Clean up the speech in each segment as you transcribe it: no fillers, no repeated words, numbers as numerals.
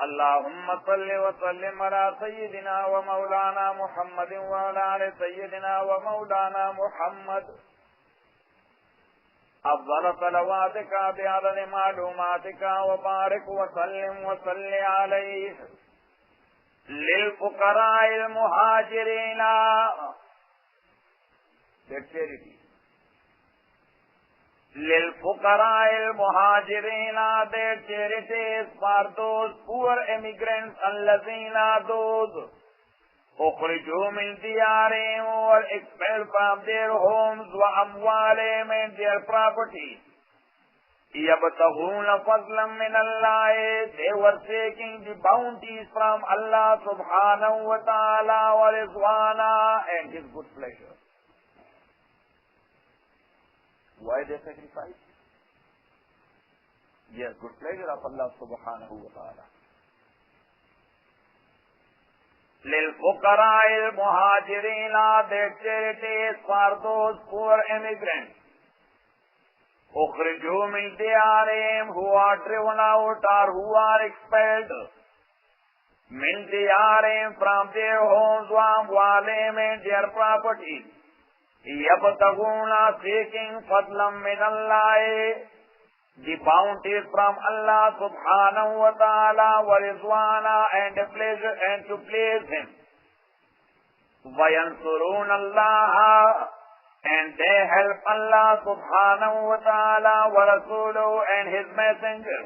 अल्लाहुम्मा सल्लि व सल्लिम अला सय्यिदिना व मौलाना मुहम्मदिन व अला आलि सय्यिदिना व मौलाना मुहम्मद अफ़्ज़ल सलवातिका बिअददि मालूमातिका व बारिक व सल्लिम व सल्लि अलैहि लिल फुक़राइल मुहाजिरीना للفقراء المهاجرين their charities for those poor immigrants الذين those أخرجوا من ديارهم were expelled from their homes وأموالهم and their property يبتغون فضلا من الله they were seeking the bounties from Allah subhanahu wa ta'ala ورضوانا and his good pleasure. Why they sacrifice? Yes, good pleasure of Allah subhanahu wa ta'ala. لِلْفُقَرَاءِ الْمُهَاجِرِينَ their charities for those poor immigrants. أُخْرِجُوا مِنْ دِيَارِهِمْ who are driven out or who are expelled. مِنْ دِيَارِهِمْ from their homes وَأَمْوَالِهِمْ and their properties. يَبْتَغُونَ seeking فَضْلًا مِنَ اللَّهِ the bounties from Allah subhanahu wa ta'ala وَرِضْوَانًا and pleasure and to please Him. وَيَنْصُرُونَ اللَّهَ and they help Allah subhanahu wa ta'ala وَرَسُولُهُ and His messenger.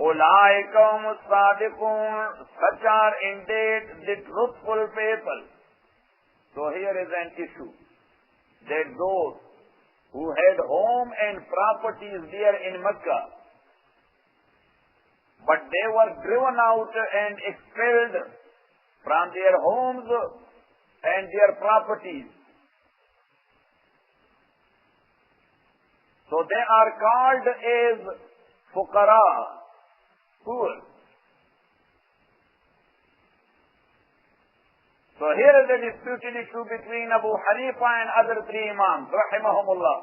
أُولَٰئِكَ هُمُ الصَّادِقُونَ such are indeed the truthful people. So here is an issue. That those who had home and properties there in Mecca, but they were driven out and expelled from their homes and their properties. So they are called as fuqara, poor. So here is the disputed issue between Abu Hanifa and other three Imams, rahimahumullah.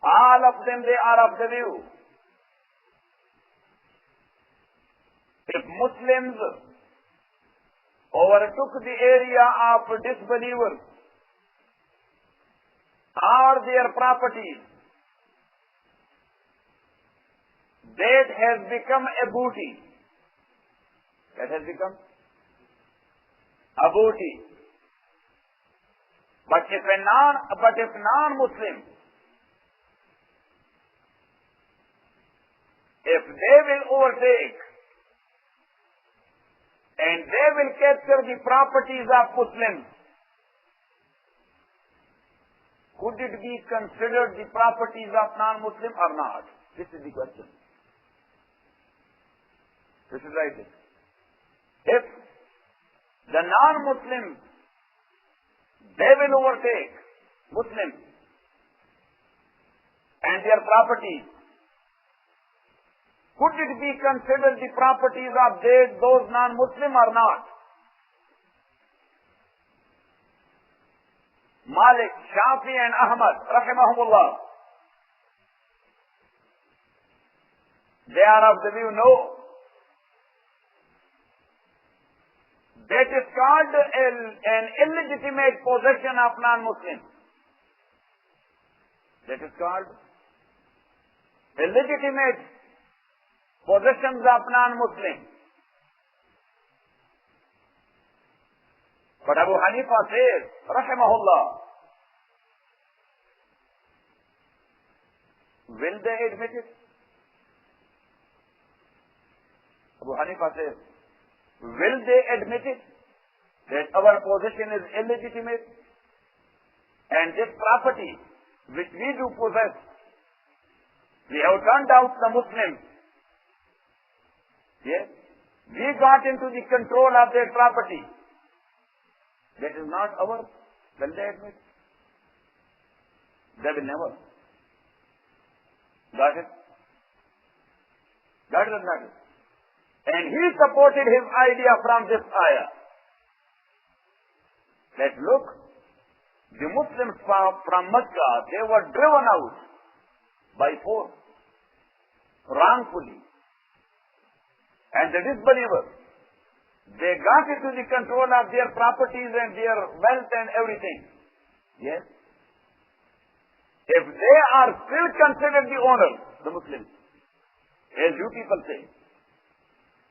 All of them, they are of the view. If Muslims overtook the area of disbelievers or their properties, that has become a booty. That has become a booty. But if non-Muslim, if they will overtake and they will capture the properties of Muslims, could it be considered the properties of non-Muslim or not? This is the question. This is right. If the non-Muslims, they will overtake Muslims and their properties, could it be considered the properties of those non-Muslim or not? Malik, Shafi and Ahmad, rahimahumullah, they are of the view, no. That is called an illegitimate possession of non-Muslims. That is called illegitimate possessions of non-Muslims. But Abu Hanifa says, rahimahullah, will they admit it? Abu Hanifa says, will they admit it that our possession is illegitimate and this property which we do possess, we have turned out the Muslims. Yes, we got into the control of their property. That is not ours. Will they admit? They will never. Got it? Got it or not? And he supported his idea from this ayah. That look, the Muslims from Mecca, they were driven out by force, wrongfully. And the disbelievers, they got into the control of their properties and their wealth and everything. Yes. If they are still considered the owners, the Muslims, as you people say,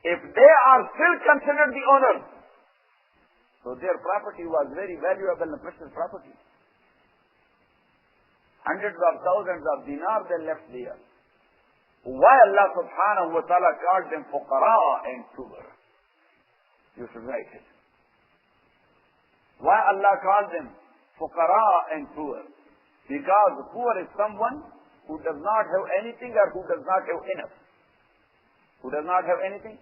if they are still considered the owners, so their property was very valuable and precious property. Hundreds of thousands of dinars they left there. Why Allah subhanahu wa ta'ala called them fuqara and poor? You should write it. Why Allah called them fuqara and poor? Because poor is someone who does not have anything or who does not have enough. Who does not have anything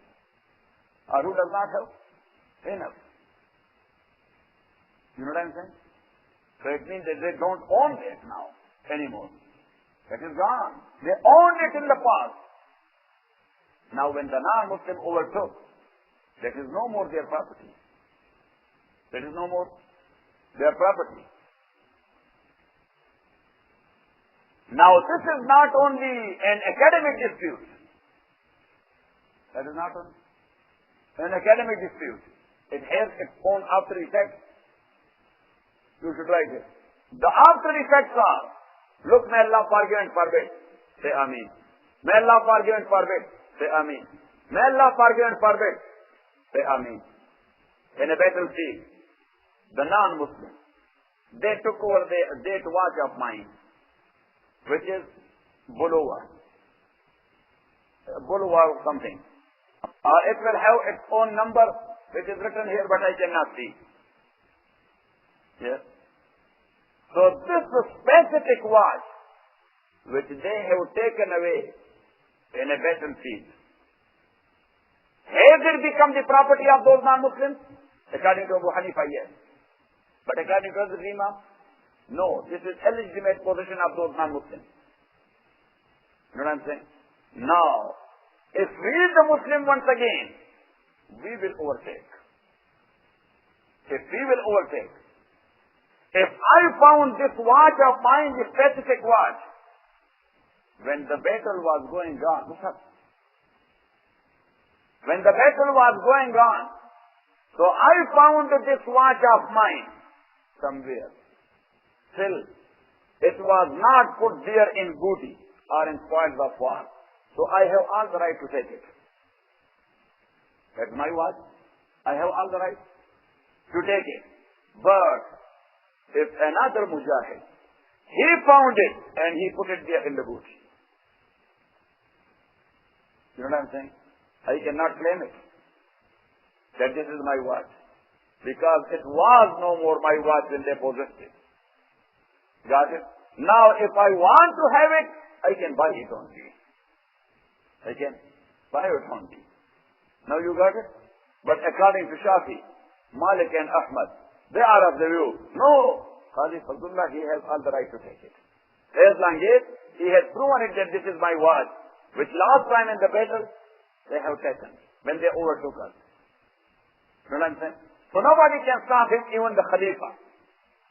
or who does not have enough. You know what I'm saying? So it means that they don't own it now anymore. That is gone. They owned it in the past. Now when the non-Muslim overtook, that is no more their property. That is no more their property. Now this is not only an academic dispute. That is not only an academic dispute. It has its own after effects. You should write it. The after effects are, look, may Allah forgive and forbid. Say Ameen. May Allah forgive and forbid. Say Ameen. May Allah forgive and forbid. Say Ameen. In a battlefield, the non-Muslims, they took over the date watch of mine, which is Bulawar. Bulawar or something. It will have its own number, which is written here, but I cannot see. Yes. So this specific watch, which they have taken away in a battlefield, has it become the property of those non-Muslims? According to Abu Hanifa, yes. But according to Hazrat Imam, no. This is illegitimate possession of those non-Muslims. You know what I'm saying? Now, if we the Muslim once again, we will overtake. If we will overtake. If I found this watch of mine, this specific watch, when the battle was going on, when the battle was going on, so I found this watch of mine somewhere. Still, it was not put there in booty or in spoils of war. So I have all the right to take it. That's my watch. I have all the right to take it. But if another mujahid, he found it and he put it there in the booty. You know what I'm saying? I cannot claim it. That this is my watch. Because it was no more my watch when they possessed it. Got it? Now if I want to have it, I can buy it only. I can buy it only. Now you got it? But according to Shafi, Malik and Ahmad, they are of the view, no, Qazi Fazlullah, he has all the right to take it. As long as he has proven it that this is my watch, which last time in the battle, they have taken, when they overtook us. You know what I'm saying? So nobody can stop him, even the Khalifa.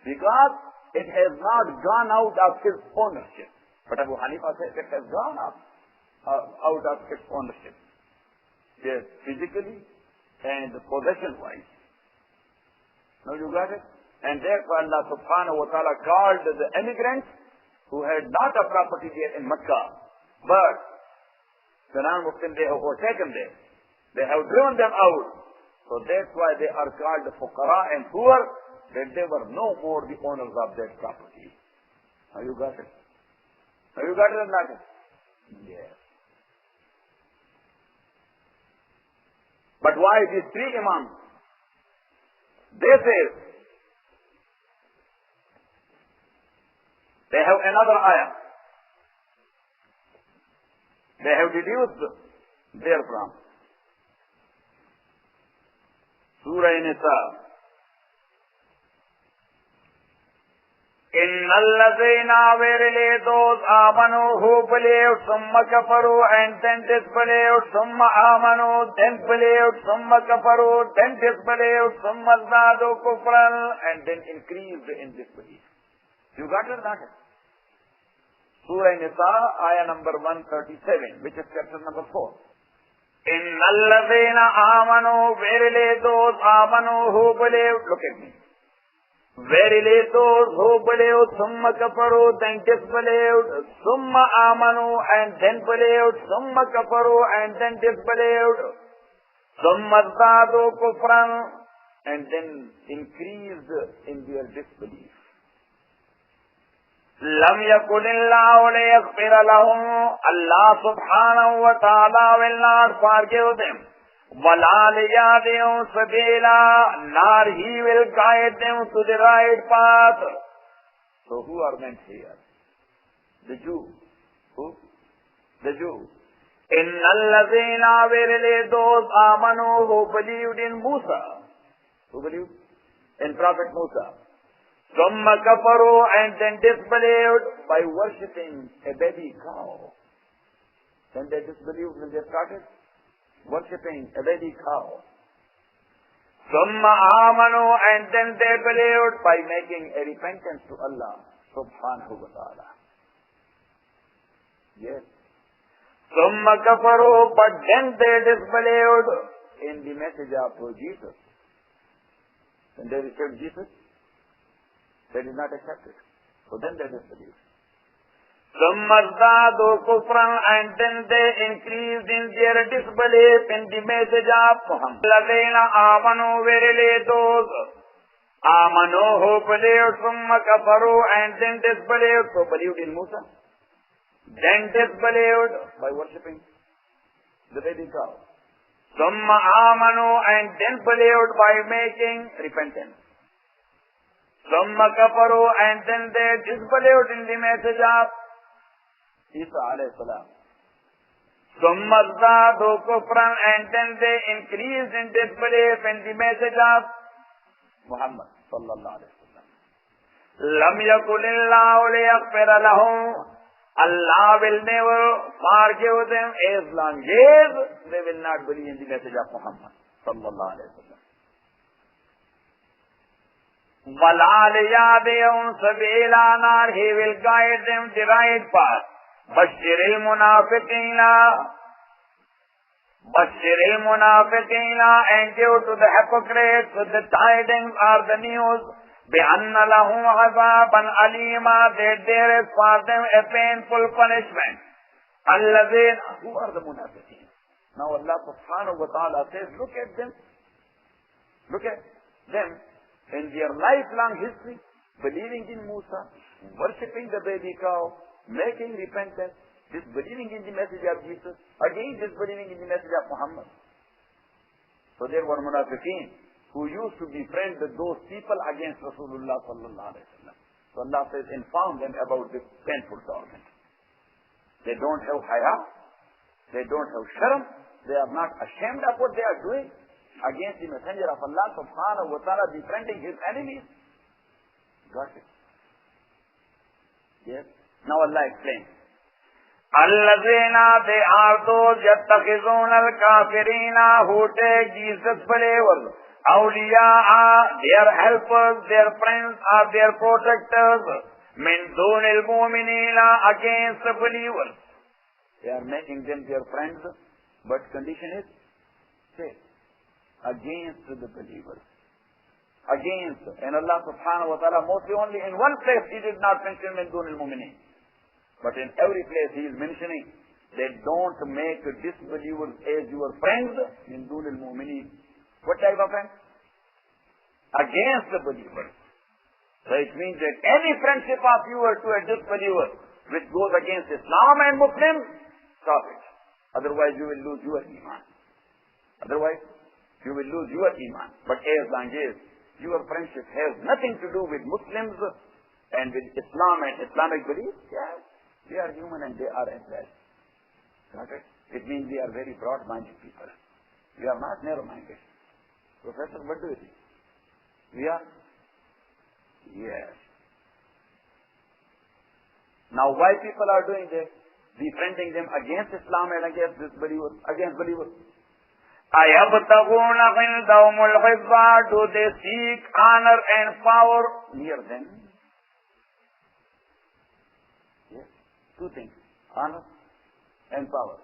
Because it has not gone out of his ownership. But Abu Hanifa says it has gone out of its ownership. Yes, physically and possession-wise. Now you got it? And therefore Allah subhanahu wa ta'ala called the emigrants who had not a property there in Makkah, but the non-Muslims, they have overtaken them. They have driven them out. So that's why they are called the fuqara and poor, that they were no more the owners of that property. Now you got it? Now you got it or not? Yes. But why these three imams? They say, they have another ayah. They have deduced therefrom. Surah Nisa. إِنَّ الَّذِينَ verily those آمَنُوا who believed ثُمَّ كَفَرُوا and then disbelieved ثُمَّ آمَنُوا then believed ثُمَّ كَفَرُوا then disbelieved ثُمَّ ازْدَادُوا كُفْرًا and then increased in disbelief. You got it or not? Surah Nisa, ayah number 137, which is chapter number 4. Innalladheena amanu, verily those amanu who believed, look at me. Verily those who believed, summa kafaru, then disbelieved, summa amanu, and then believed, summa kafaru, and then disbelieved, summa zadu kufran, and then increased in their disbelief. Lam yakunillahu liyaghfira lahum, Allah subhanahu wa ta'ala will not forgive them. Wala liyadihum sabila, nor He will guide them to the right path. So who are meant here? The Jew. Who? The Jew. Innal ladhina, verily those amanu who believed in Musa. Who believed? In Prophet Musa. Summa kafaru, and then disbelieved by worshipping a baby cow. Then they disbelieved when they started worshipping a baby cow. Summa amanu, and then they believed by making a repentance to Allah subhanahu wa ta'ala. Yes. Summa kafaru, but then they disbelieved in the message of Jesus. When they received Jesus, they did not accept it. So then they disbelieved. ثُمَّ ازْدَادُوا كُفْرًا, and then they increased in their disbelief in the message of Muhammad. الَّذِينَ آمَنُوا, verily those آمَنُوا who believed, ثُمَّ كَفَرُوا, and then disbelieved, so believed in Musa, then disbelieved by worshipping the baby cow. ثُمَّ آمَنُوا, and then believed by making repentance. ثُمَّ كَفَرُوا, and then they disbelieved in the message of Isa alayhi salam. ثُمَّ ازْدَادُوا كُفْرًا, and then they increased in disbelief in the message of Muhammad sallallahu alayhi wa sallam. لَمْ يَكُنِ اللَّهُ لِيَغْفِرَ لَهُمْ, Allah will never forgive them as long as they will not believe in the message of Muhammad sallallahu alayhi wa sallam. وَلَا لِيَهْدِيَهُمْ سَبِيلًا, nor He will guide them the right path. بَشِّرِ الْمُنَافِقِينَ, بَشِّرِ الْمُنَافِقِينَ, and give to the hypocrites the tidings or the news, بِأَنَّ لَهُمْ عَذَابًا أَلِيمًا, that there is for them a painful punishment. الَّذِينَ, who are the munafiqeen? Now Allah subhanahu wa ta'ala says, look at them. Look at them. In their lifelong history, believing in Musa, worshipping the baby cow, making repentance, disbelieving in the message of Jesus, again disbelieving in the message of Muhammad. So there were munafiqeen who used to befriend those people against Rasulullah sallallahu alaihi wasallam. So Allah says, inform them about this painful torment. They don't have haya, they don't have sharam, they are not ashamed of what they are doing against the messenger of Allah subhanahu wa ta'ala, befriending his enemies. Got it? Yes. Now Allah explains. Allazina, they are those yattakhizuna al-kafirina, who take these disbelievers, awliya'a, their helpers, their friends, or their protectors, min dunil mu'minina, against the believers. They are making them their friends, but condition is safe. Against the believers. Against. And Allah subhanahu wa ta'ala mostly only in one place He did not mention min dunil mu'minin. But in every place He is mentioning that don't make disbelievers as your friends min dunil mu'minin. What type of friends? Against the believers. So it means that any friendship of yours to a disbeliever which goes against Islam and Muslims, stop it. Otherwise you will lose your iman. Otherwise you will lose your iman. But as long as your friendship has nothing to do with Muslims and with Islam and Islamic beliefs, yes, they are human and they are as well. Got it? It means we are very broad-minded people. We are not narrow-minded. Professor, what do you think? We are? Yes. Now why people are doing this? Befriending them against Islam and against disbelievers, against believers. أَيَبْتَغُونَ عِنْدَهُمُ الْعِزَّةَ, do they seek honor and power near them? Yes. Two things, honor and power.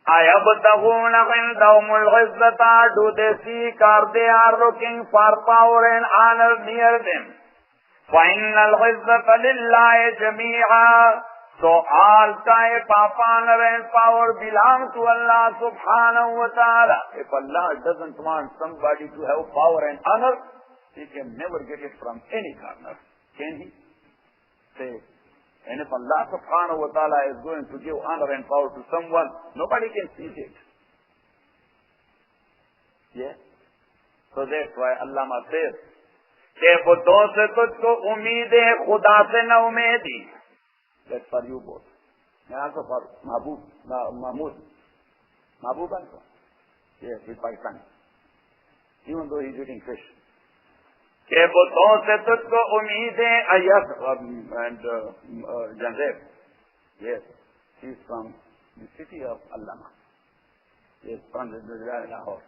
أَيَبْتَغُونَ عِنْدَهُمُ الْعِزَّةَ? Do they seek or they are looking for power and honor near them? فَإِنَّ الْعِزَّةَ لِلَّهِ جَمِيعًا. So all type of honor and power belong to Allah subhanahu wa ta'ala. If Allah doesn't want somebody to have power and honor, he can never get it from any corner. Can he? Say, and if Allah subhanahu wa ta'ala is going to give honor and power to someone, nobody can seize it. Yes? So that's why Allah says, कि बुद्धों से तुझको उम्मीद है, खुदा से न उम्मीदी. That's for you both. And also for Mahmood. Mahmood also. Yes, he's Pakistani. Even though he's eating fish. कि बुद्धों से तुझको उम्मीद है. Yes, and Janzeb. Yes, he's from the city of Allama. Yes, from the Lahore.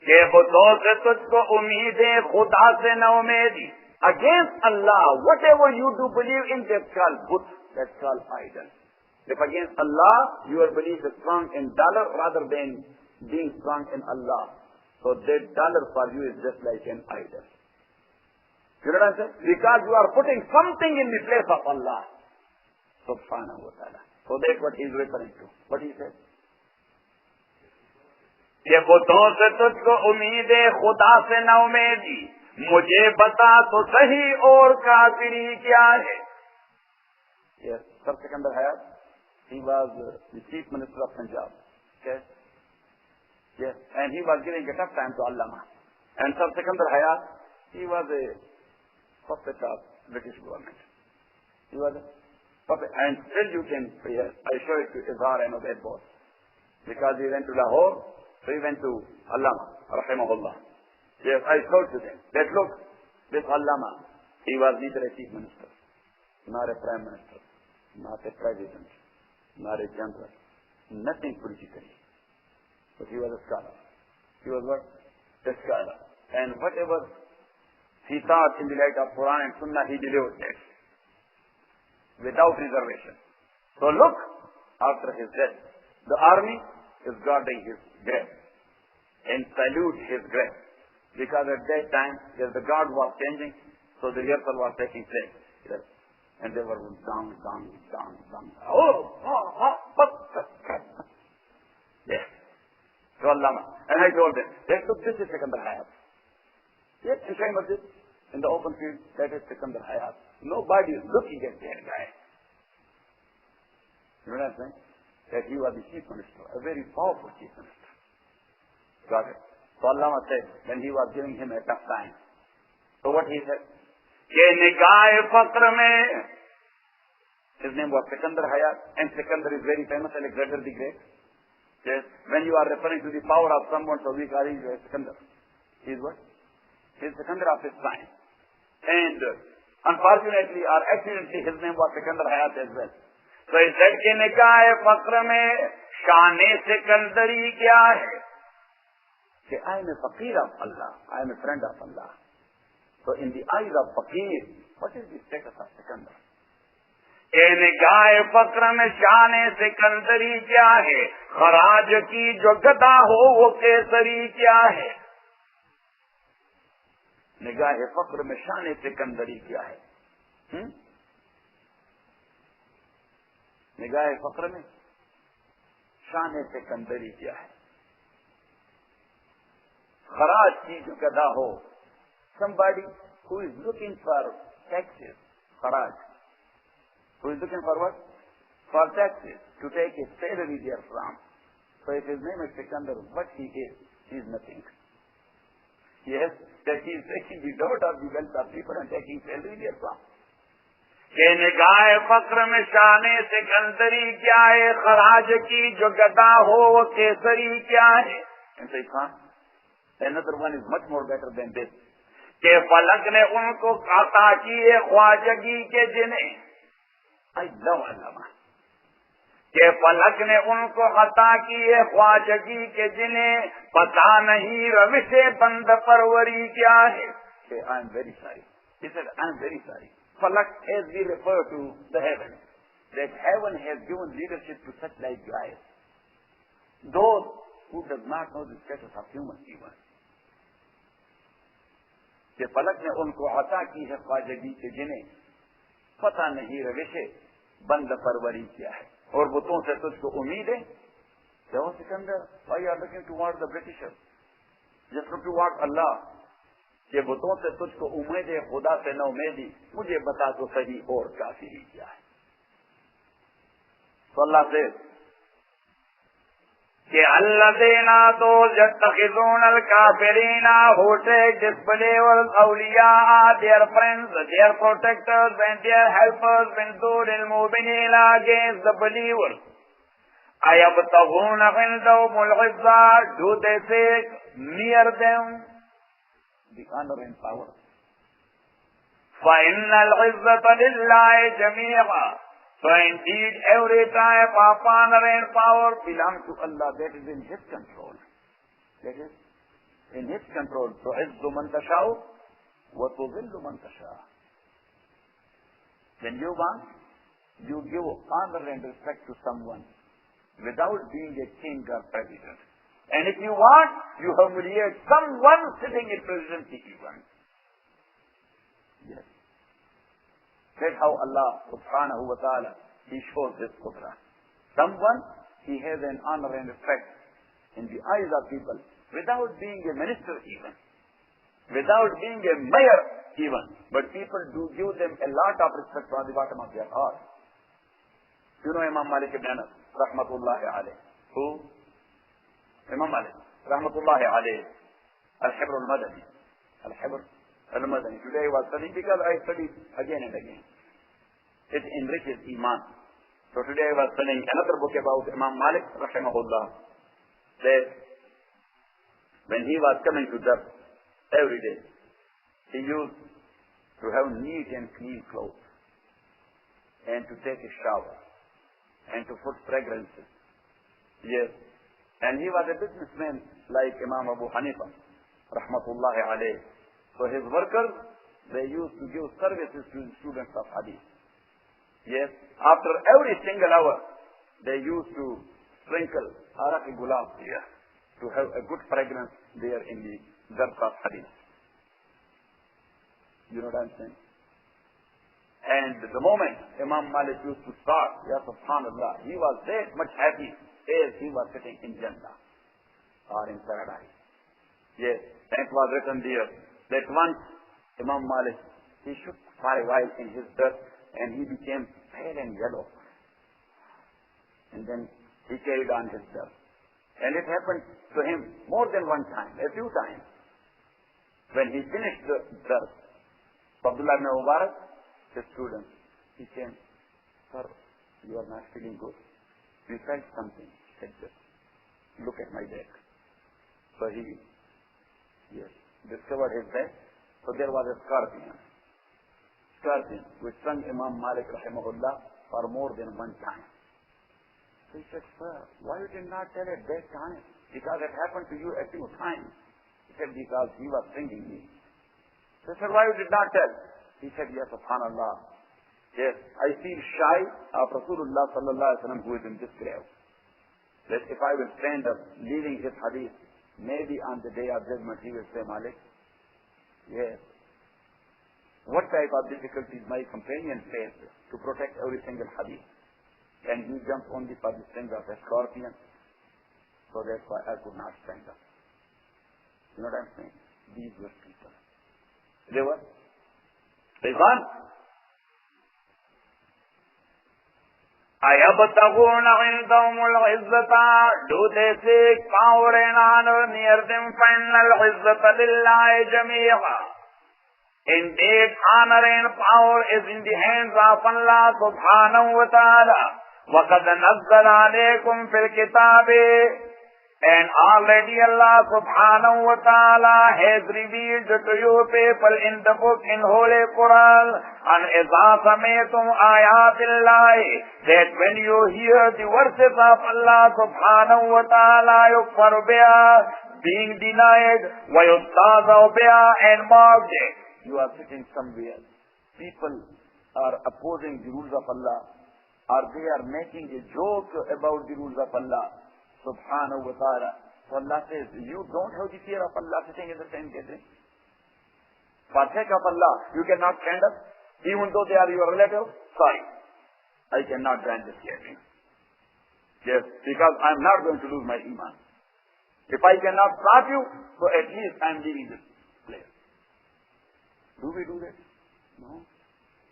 कि बुद्धों से तुझको उम्मीद है, खुदा से न उम्मीदी. Against Allah, whatever you do believe in, that's called Buddh, that's called idol. If against Allah, your belief is strong in dollar rather than being strong in Allah, so that dollar for you is just like an idol. You know what I'm saying? Because you are putting something in the place of Allah, subhanahu wa ta'ala. So that's what he's referring to. What he said? ये बुद्धों से तुझको उम्मीद है, खुदा से न उम्मीदी. मुझे बता तो सही और काफिरी क्या है. Yes, Sir Sikandar Hayat, he was the chief minister of Punjab. Okay? Yes, and he was giving a tough time to Allama. And Sir Sikandar Hayat, he was a puppet of British government. He was a puppet. And still you can, yes, I show it to Izhar and Ubaid both. Because he went to Lahore, so he went to Allama, rahimahullah. Yes, I showed to them that look, this Allama, he was neither a chief minister, nor a prime minister, not a president, nor a general, nothing politically. But he was a scholar. He was what? A scholar. And whatever he thought in the light of Quran and Sunnah, he delivered that without reservation. So look, after his death, the army is guarding his grave and salute his grave. Because at that time, the guard was changing, so the rehearsal was taking place. Yes. And they were down. Yes. So Allama. And I told them, look, this is Sikandar Hayat. Yes, in front of this, in the open field, that is Sikandar Hayat. Nobody is looking at that guy. You know what I'm saying? That he was the chief minister, a very powerful chief minister. Got it? So Allama said, when he was giving him a tough time. So what he said? कि निगाह फक्र में, his name was Sikandar Hayat, and Sikandar is very famous, Alexander the Great. Yes. When you are referring to the power of someone, so we call him Sikandar. He is what? He is Sikandar of his time. And unfortunately or accidentally, his name was Sikandar Hayat as well. So he said कि निगाह फक्र में शाने सिकंदरी क्या है. I am a faqir of Allah. I am a friend of Allah. So in the eyes of faqir, what is the status of Sikandar? निगाह फक्र में शाने सिकंदरी क्या है. खराज की जो गदा हो वो केसरी क्या है. निगाह फक्र में शाने सिकंदरी क्या है. निगाह फक्र में शाने सिकंदरी क्या है. खराज की जो गदा हो, somebody who is looking for taxes, kharaj, who is looking for what? For taxes, to take a salary therefrom. So if his name is Sikandar, what he is nothing. Yes, that he is taking the dirt of the wealth of people and taking salary therefrom. कि निगाह फक्र में शाने सिकंदरी क्या है. खराज की जो गदा हो वो केसरी क्या है. And so another one is much more better than this. कि फलक ने उनको अता की है ख्वाजगी के जिन्हें. I love Allama. कि फलक ने उनको अता की है ख्वाजगी के जिन्हें पता नहीं रविशे बंद परवरी क्या है. I am very sorry. He said, I am very sorry. Falak, as we refer to the heavens, that heaven has given leadership to such like guys. Those who does not know the status of human even. कि पलक ने उनको अता की है ख्वाजगी के जिन्हें पता नहीं रविश बंद परवरी क्या है और बुतों से तुझको उम्मीद है. जवाब Sikandar, why you are looking towards the Britishers? Just look towards Allah. कि बुतों से तुझको उम्मीद है, खुदा से न उम्मीदी, मुझे बता तो सही और काफिरी क्या है. तो अल्लाह से कि अल्लज़ीना तो यत्तखिज़ूनल काफिरीना who take disbelievers awliya'a, their friends, their protectors and their helpers min dunil mu'minina, against the believers. ayabtaghuna indahumul 'izza, do they seek near them the honor and power? fa innal 'izzata lillahi jami'a, so indeed every type of honor and power belongs to Allah. That is in His control. That is in His control. So izzu man tasha'u wa tudhillu man tasha'u. When you want, you give honor and respect to someone without being a king or president. And if you want, you humiliate someone sitting in presidency even. Yes. That's how Allah subhanahu wa ta'ala, He shows His qudra. Someone, he has an honor and respect in the eyes of people without being a minister even, without being a mayor even. But people do give them a lot of respect from the bottom of their heart. You know Imam Malik ibn Anas, rahmatullahi alayhi. Who? Imam Malik, rahmatullahi alayhi. Al-Hibr al-Madani. Al-Hibr al-Madani. Today I was studying because I studied again and again. It enriches Iman. So today I was studying another book about Imam Malik, rahimahullah, that when he was coming to Dars every day, he used to have neat and clean clothes and to take a shower and to put fragrances. Yes. And he was a businessman like Imam Abu Hanifa, rahmatullahi alayhi. So his workers, they used to give services to the students of Hadith. Yes. After every single hour, they used to sprinkle Araq Gulab here to have a good fragrance there in the Dars of Hadith. You know what I'm saying? And the moment Imam Malik used to start, ya subhanallah, he was that much happy as he was sitting in Jannah or in paradise. Yes, that was written there that once Imam Malik, he shook for a while in his dust and he became pale and yellow. And then he carried on his dust. And it happened to him more than one time, a few times. When he finished the dust, Abdullah ibn Mubarak, his student, he came, "Sir, you are not feeling good. We felt something." He said, "Just look at my back." So he discovered his back. So there was a scorpion which stung Imam Malik rahimahullah for more than one time. So he said, "Sir, why you did not tell at that time? Because it happened to you a few times." He said, "Because he was stinging me." So he said, "Why you did not tell?" He said, "Yes, subhanallah. Yes, I feel shy of Rasulullah sallallahu alaihi wasallam who is in this grave. That if I will stand up leading his hadith, maybe on the day of judgment he will say, 'Malik, yes, what type of difficulties my companion faced to protect every single hadith. And he jumped only for the sting of a scorpion. So that's why I could not stand up.'" You know what I'm saying? These were people. They were Ivan. ayabtaghuna indahumul 'izzata, do they seek power and honor near them? Final 'izzata lillahi jami'a. Indeed, honor and power is in the hands of Allah subhanahu wa ta'ala. وَقَدْ نَزَّلَ عَلَيْكُمْ فِي الْكِتَابِ, and already Allah subhanahu wa ta'ala has revealed to you people in the book, in Holy Quran, and إِذَا سَمِعْتُمْ آيَاتِ اللَّهِ, that when you hear the verses of Allah subhanahu wa ta'ala, يُكْفَرُ بِهَا, being denied, وَيُسْتَهْزَأُ بِهَا, and mocked. You are sitting somewhere. People are opposing the rules of Allah or they are making a joke about the rules of Allah subhanahu wa ta'ala. So Allah says, you don't have the fear of Allah sitting in the same gathering. For sake of Allah, you cannot stand up, even though they are your relatives. Sorry, I cannot join this gathering. Yes, because I am not going to lose my iman. If I cannot stop you, so at least I am leaving this place. Do we do that? No.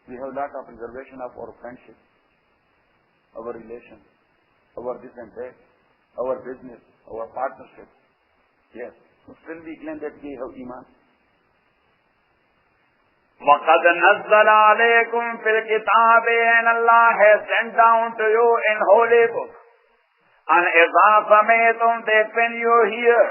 We have a lot of reservation of our friendship, our relation, our this and that, our business, our partnership. Yes. So still we claim that we have iman. وَقَدْ نَزَّلَ عَلَيْكُمْ فِي الْكِتَابِ, and Allah has sent down to you in Holy Book. And إِذَا سَمِعْتُمْ, that when you hear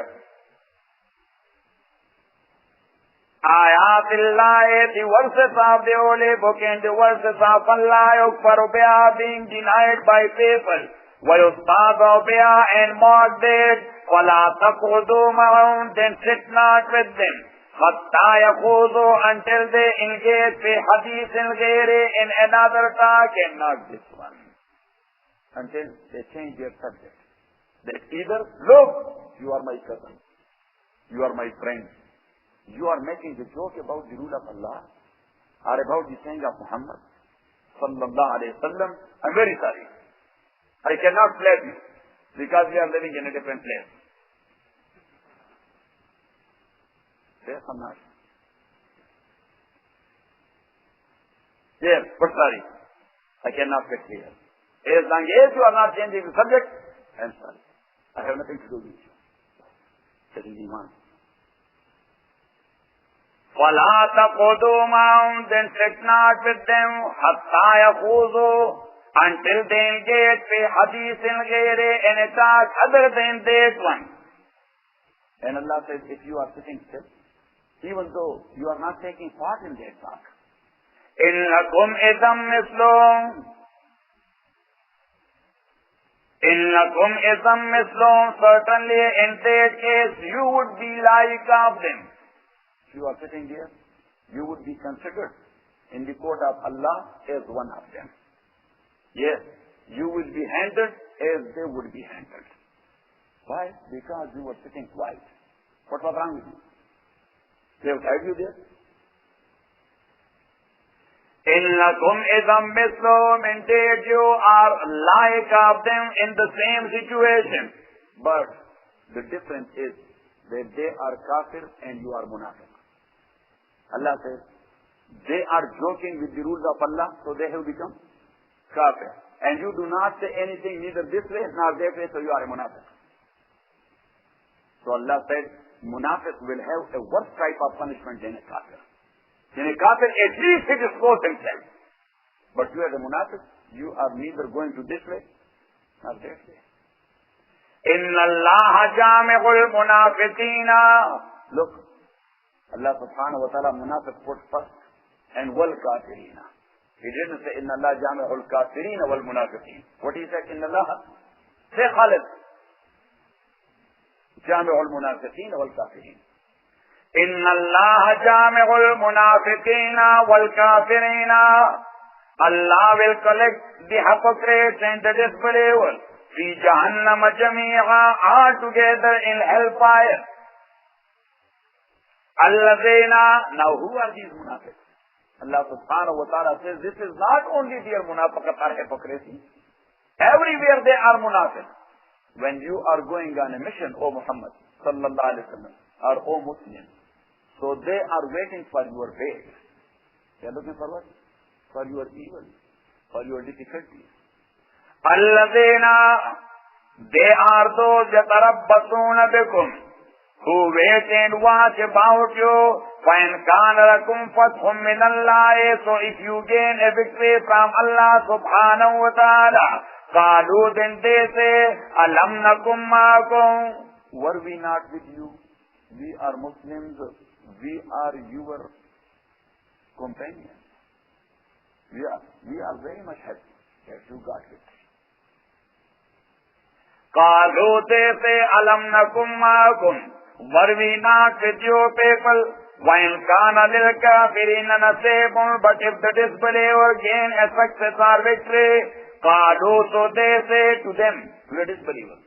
آيَاتِ اللَّهِ, the verses of the Holy Book and the verses of Allah, يُكْفَرُ بِهَا, being denied by people, وَيُسْتَهْزَأُ بِهَا, and mocked it, فَلَا تَقْعُدُوا مَعَهُمْ, then sit not with them. حَتَّى يَخُوضُوا, until they engage في حديث غير, in another talk and not this one. Until they change their subject. That either, look, you are my cousin, you are my friend, you are making the joke about the rule of Allah, or about the saying of Muhammad sallallahu alayhi wa sallam. I'm very sorry. I cannot blame you, because we are living in a different place. Yes or not? Yes, but sorry, I cannot get clear. As long as you are not changing the subject, I am sorry. I have nothing to do with you. That is iman. فَلَا تَقْعُدُوا مَعَهُمْ, then sit not with them, حَتَّى يَخُوضُوا, until they engage في حديث غير, in a talk other than that one. And Allah says, if you are sitting still, even though you are not taking part in that talk, إِنَّكُمْ إِذًا مِثْلُهُمْ, إِنَّكُمْ إِذًا مِثْلُهُمْ, certainly in that case you would be like of them. if you are sitting there, you would be considered in the court of Allah as one of them. Yes, you will be handled as they would be handled. Why? Because you were sitting quiet. What was wrong with you? They have tied you there. إِنَّكُمْ إِذًا مِثْلُهُمْ, indeed you are like of them in the same situation. But the difference is that they are kafir and you are munafiq. Allah says, they are joking with the rules of Allah, so they have become kafir. And you do not say anything neither this way nor that way, so you are a munafiq. So Allah said, munafiq will have a worse type of punishment than a kafir. In a kafir, at least he disclosed himself. But you as a munafiq, you are neither going to this way nor that way. إِنَّ اللَّهَ جَامِعُ الْمُنَافِقِينَ, Look, Allah subhanahu wa ta'ala munafiq put first, and wal kafirina. He didn't say, Inna Allah jami'ul kafirina wal munafiqeen. What he said, Inna Allah, say Khalid, jami'ul munafiqeen wal kafirin. إِنَّ اللَّهَ جَامِعُ الْمُنَافِقِينَ وَالْكَافِرِينَ, Allah will collect the hypocrites and the disbelievers فِي جَهَنَّمَ جَمِيعًا, all together in hellfire. الَّذِينَ, now who are these munafiqs? Allah subhanahu wa ta'ala says, this is not only their munafiqat or hypocrisy. Everywhere they are munafiq. When you are going on a mission, O Muhammad sallallahu alayhi wa sallam, or O Muslim, so they are waiting for your bait. They are looking for what? For your evil, for your difficulties. الَّذِينَ, they are those يَتَرَبَّصُونَ بِكُمْ, who wait and watch about you. وَإِنْ كَانَ لَكُمْ فَتْحٌ مِّنَ اللَّهِ, so if you gain a victory from Allah subhanahu wa ta'ala, قَالُوا, then they say, أَلَمْ نَكُمْ مَعَكُمْ, were we not with you? We are Muslims. We are your companions. We are very much happy that you got it. قَالُوا, they say, أَلَمْ نَكُمْ مَعَكُمْ, were we not with you people? وَإِنْ كَانَ لِلْكَافِرِينَ نَصِيبٌ, but if the disbeliever gain a success or victory, Qalu, so they say to them, to the disbelievers,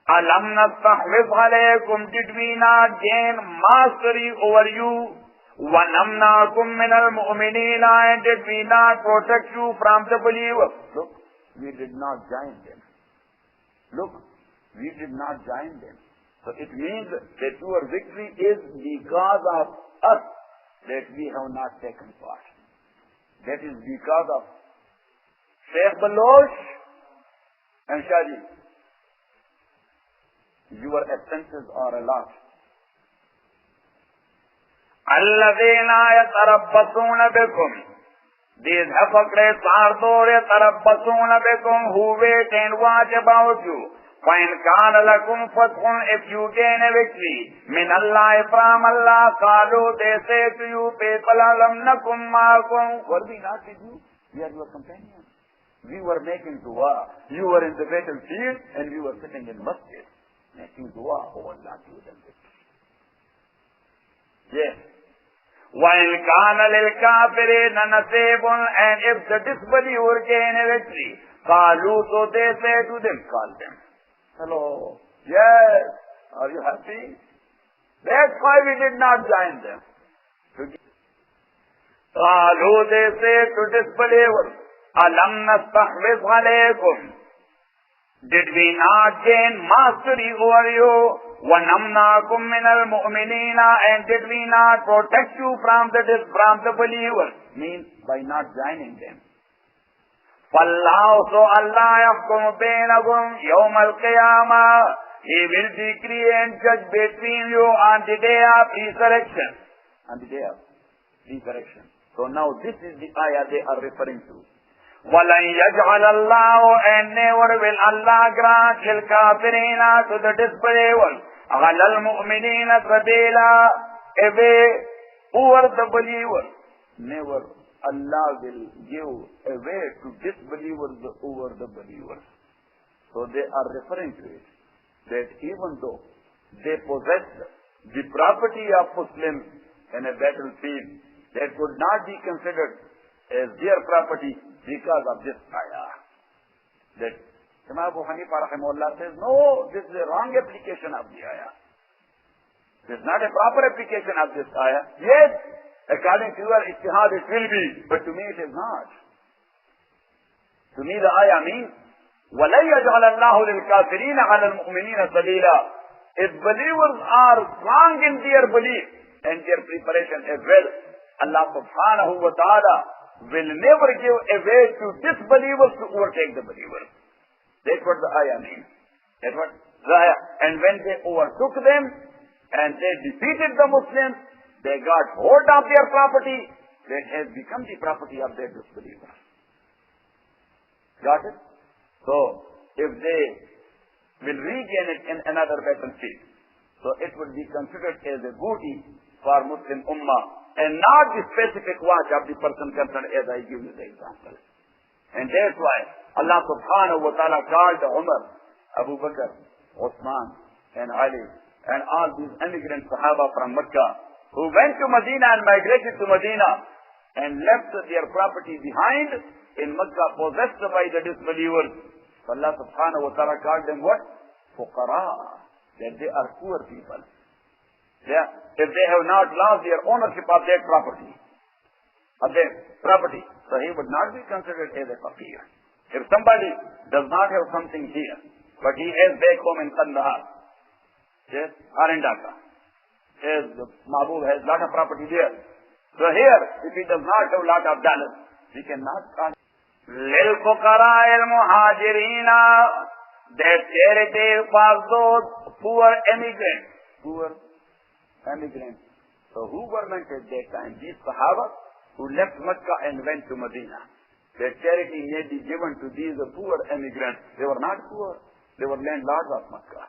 Alam nastahwiz alaykum, did we not gain mastery over you? وَنَمْنَاكُمْ مِنَ الْمُؤْمِنِينَ, and did we not protect you from the believers? Look, we did not join them. Look, we did not join them. So it means that your victory is because of us, that we have not taken part. That is because of Sheikh Baloch and Shahji. Your absences are a lot. الَّذِينَ يَتَرَبَّصُونَ بِكُمْ, these hypocrites are those يَتَرَبَّصُونَ بِكُمْ, who wait and watch about you. فَإِنْ كَانَ لَكُمْ فَتْحٌ, if you gain a victory, مِنَ اللَّهِ, from Allah, قَالُوا, they say to you people, أَلَمْ نَكُمْ مَعَكُمْ, Were we not with you? We are your companions. We were making dua. You were in the battlefield and we were sitting in masjid making dua. Oh Allah, give them victory. Yes. وَإِنْ كَانَ لِلْكَافِرِينَ نَصِيبٌ, and if the disbeliever gain a victory, قَالُوا, so they say to them, call them. Hello. Yes. Are you happy? That's why we did not join them. قَالُوا, they say to disbelievers, أَلَمْ نَسْتَحْوِذْ عَلَيْكُمْ, did we not gain mastery over you? وَنَمْنَاكُمْ مِنَ الْمُؤْمِنِينَ, and did we not protect you from the believers? Means by not joining them. فَاللَّهُ, so Allah يَحْكُمُ بَيْنَكُمْ يَوْمَ الْقِيَامَةِ, He will decree and judge between you on the day of resurrection. On the day of resurrection. So now this is the ayah they are referring to. وَلَنْ يَجْعَلَ اللَّهُ, and never will Allah grant لِلْكَافِرِينَ, to the disbelievers, عَلَى الْمُؤْمِنِينَ سَبِيلًا, a way over the believers. Never Allah will give a way to disbelievers over the believers. So they are referring to it, that even though they possessed the property of Muslims in a battlefield, that would not be considered as their property because of this ayah. That Imam Abu Hanifa rahimahullah says, no, this is a wrong application of the ayah. This is not a proper application of this ayah. Yes, according to your ijtihad it will be, but to me it is not. To me the ayah means, وَلَنْ يَجْعَلَ اللَّهُ لِلْكَافِرِينَ عَلَى الْمُؤْمِنِينَ سَبِيلًا. If believers are strong in their belief and their preparation as well, Allah subhanahu wa ta'ala will never give a way to disbelievers to overtake the believers. That's what the ayah means. That's what the ayah. And when they overtook them and they defeated the Muslims, they got hold of their property that has become the property of their disbelievers. Got it? So, if they will regain it in another battlefield, so it would be considered as a booty for Muslim Ummah, and not the specific watch of the person concerned, as I give you the example. And that's why Allah subhanahu wa ta'ala called Umar, Abu Bakr, Uthman, and Ali, and all these emigrant Sahaba from Mecca, who went to Medina and migrated to Medina, and left their property behind in Mecca, possessed by the disbelievers. Allah subhanahu wa ta'ala called them what? Fuqara, that they are poor people. Yeah. If they have not lost their ownership of their property, so he would not be considered as a faqir. If somebody does not have something here, but he has back home in Kandahar, yes, or in Dhaka, yes, Mahbub has lot of property there. So here, if he does not have lot of dollars, he cannot call. لِلْفُقَرَاءِ الْمُهَاجِرِينَ, that charity for those poor immigrants. Poor immigrants. So who government at that time? These Sahaba who left Mecca and went to Medina. That charity may be given to these poor immigrants. They were not poor. They were landlords of Mecca.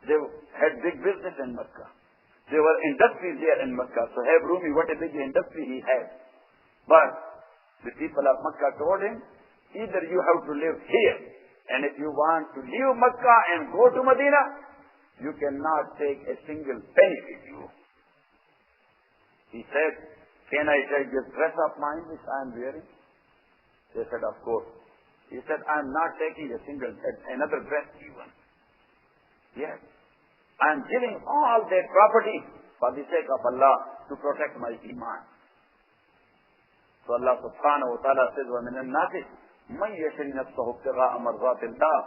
They had big business in Mecca. There were industries there in Mecca. So have Rumi, what a big industry he had. But the people of Mecca told him, either you have to live here, and if you want to leave Mecca and go to Medina, you cannot take a single penny with you. He said, can I take this dress of mine which I am wearing? They said, of course. He said, I am not taking another breath even. Yes. I am giving all that property for the sake of Allah to protect my iman. So Allah subhanahu wa ta'ala says, وَمِنَ النَّاسِ مَنْ يَشْرِي نَفْسَهُ ابْتِغَاءَ مَرْضَاتِ اللَّهِ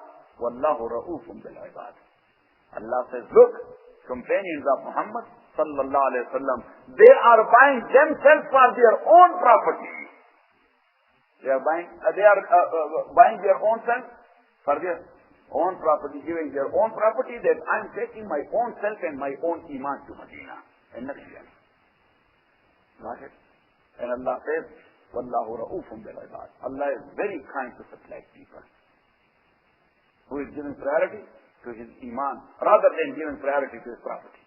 وَاللَّهُ رَءُوفٌ بِالْعِبَادِ. Allah says, look, companions of Muhammad sallallahu alayhi wa sallam, they are buying themselves for their own property. They are buying their own self for their own property, giving their own property, that I am taking my own self and my own iman to Medina and nothing else. Got it? And Allah says, Wallahu ra'ufun bil ibad. Allah is very kind to such like people, who is giving priority to his iman rather than giving priority to his property.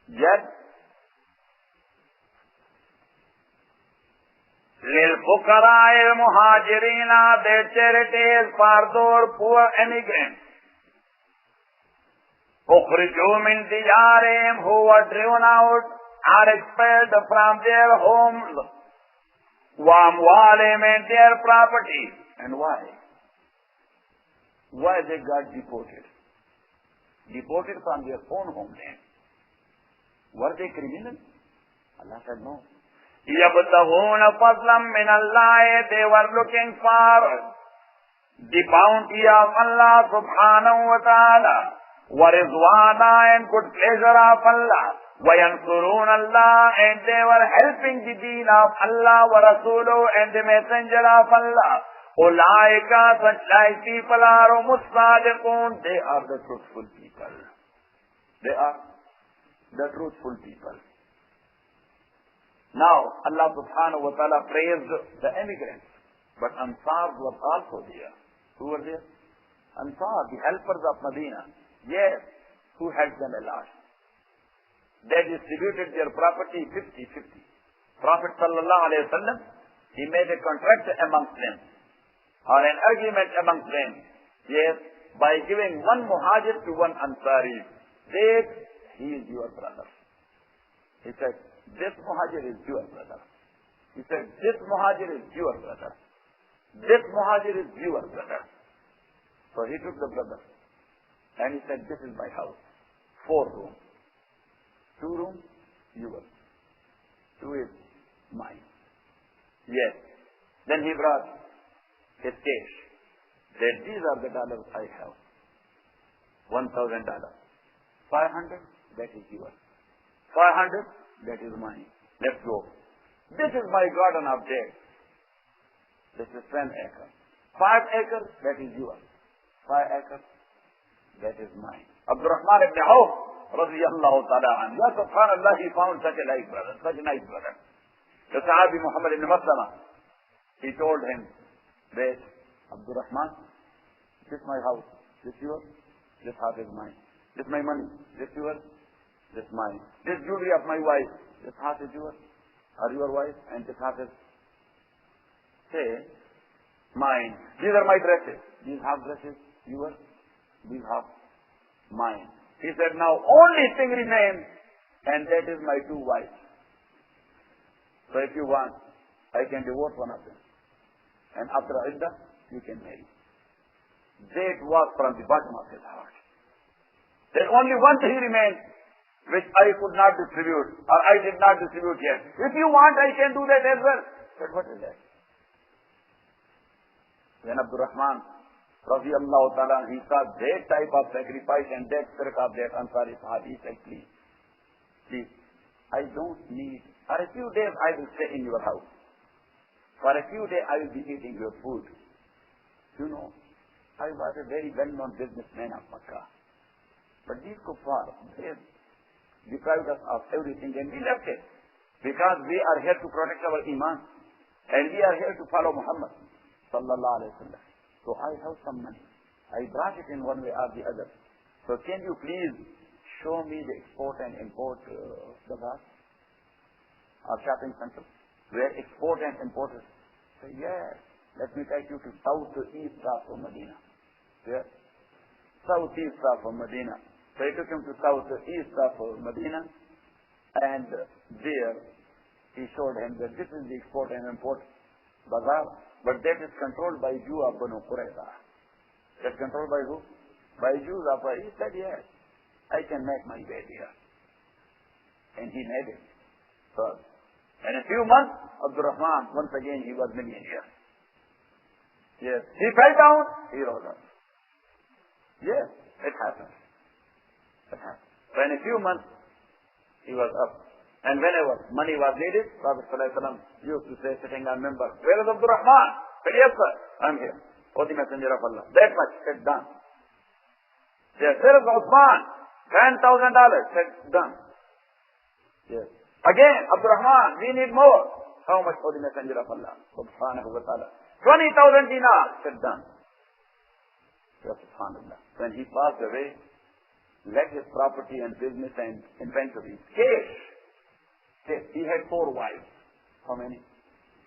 Yet, للفقراء المهاجرين, their charity is for those poor immigrants. أخرجوا من ديارهم, who were driven out or expelled from their homes. وأموالهم, and their property. And why? Why they got deported? Deported from their own homeland. Were they criminals? Allah said no. يبتغون فضلا من الله, they were looking for the bounty of Allah subhanahu wa ta'ala, ورضوانا, and good pleasure of Allah, وينصرون Allah, and they were helping the deen of Allah, ورسوله, and the messenger of Allah. أولئك, such like people are الصادقون, they are the truthful people. They are the truthful people. Now, Allah subhanahu wa ta'ala praised the immigrants, but Ansar were also there. Who were there? Ansar, the helpers of Medina. Yes, who helped them a lot. They distributed their property 50-50. Prophet sallallahu alayhi wa sallam, he made a contract amongst them, or an agreement amongst them. Yes, by giving one muhajir to one Ansari, that he is your brother. He said, this muhajir is your brother. He said, this muhajir is your brother. This muhajir is your brother. So he took the brother and he said, this is my house. 4 rooms. 2 rooms, yours. 2 is mine. Yes. Then he brought his cash. That these are the dollars I have. $1,000. 500, that is yours. 500, that is mine. Let's go. This is my garden of dates. This is 10 acres. 5 acres, that is yours. 5 acres, that is mine. Abdurrahman ibn Auf, radiyallahu ta'ala anhu. Ya subhanallah, he found such a nice brother, such a nice brother. The Sahabi Muhammad ibn Maslama, he told him, wait, Abdurrahman, this is my house. This yours, this half is mine. This is my money. This yours, this mine. This jewelry of my wife, this half is yours, or your wife, and this half is, say, mine. These are my dresses. These half dresses, yours, these half, mine. He said, now only thing remains, and that is my 2 wives. So if you want, I can divorce one of them. And after Iddah, you can marry. That was from the bottom of his heart. There only one thing remains, which I could not distribute, or I did not distribute yet. If you want, I can do that as well. But what is that? When Abdurrahman, radiyallahu ta'ala, he saw that type of sacrifice and that spirit of that Ansari Sahabi, he said, please, I don't need, for a few days I will stay in your house. For a few days I will be eating your food. You know, I was a very well-known businessman of Makkah. But these kuffar, they deprived us of everything and we left it. Because we are here to protect our iman. And we are here to follow Muhammad sallallahu alayhi wa sallam. So I have some money. I brought it in one way or the other. So can you please show me the export and import bazaar or shopping center where export and import is? Say, yes. Let me take you to southeast of Medina. Where? Southeast of Medina. So he took him to southeast of Medina, and there he showed him that this is the export and import bazaar. But that is controlled by Jew of Banu Qurayza. That's controlled by who? By Jews of Qurayza. He said, yes, I can make my bed here. And he made it first. And in a few months, Abdurrahman, once again, he was millionaire. Yes. He fell down, he rose up. Yes, it happened. It happened. So in a few months, he was up. And whenever money was needed, Prophet ﷺ used to say, sitting on member, where is Abdurrahman? Said, yes, sir, I'm here. O the Messenger of Allah. That much, said, done. Yes, where is Uthman? $10,000, said, done. Yes. Again, Abdurrahman, we need more. How much for the Messenger of Allah? Subhanahu wa ta'ala. 20,000 dinars, said, done. Yes, subhanallah. When he passed away, let his property and business and inventories cash. He had 4 wives. How many?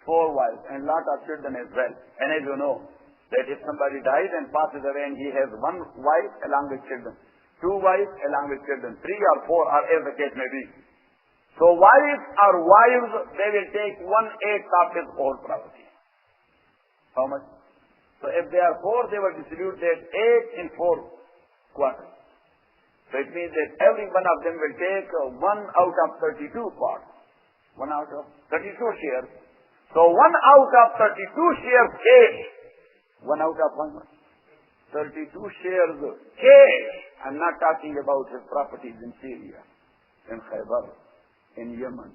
4 wives and lot of children as well. And as you know, that if somebody dies and passes away and he has 1 wife along with children, 2 wives along with children, 3 or 4 or as the case may be. So wives, they will take 1/8 of his whole property. How much? So if they are 4, they will distribute that 8 in 4 quarters. So it means that every one of them will take 1 out of 32 parts. 1 out of 32 shares. So 1 out of 32 shares cash. 1 out of 32 shares cash. I'm not talking about his properties in Syria, in Khaybar, in Yemen,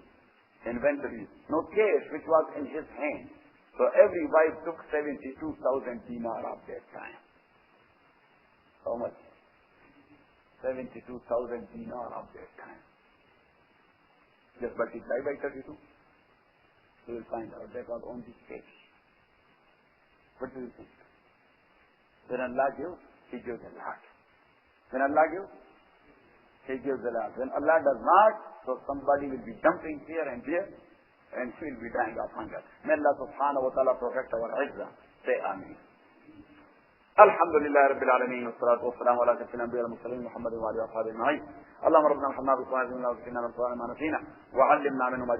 inventories. No, cash which was in his hand. So every wife took 72,000 dinar of that time. How much? 72,000 dinar of that time. Just multiply by 32. You will find out that was only cash. What do you think? When Allah gives, He gives a lot. When Allah gives, He gives a lot. When Allah does not, so somebody will be jumping here and there, and she will be dying of hunger. May Allah subhanahu wa ta'ala protect our izzah. Say Ameen. Alhamdulillah Rabbil Alameen. Wassalatu wassalamu ala sayyidina Nabiyina Muhammadin wa alihi wa sahbihi ajma'in. Allahumma rabbana hamdana bi qawlina wa zidna min qawlina ma nasina wa 'allimna minhu ma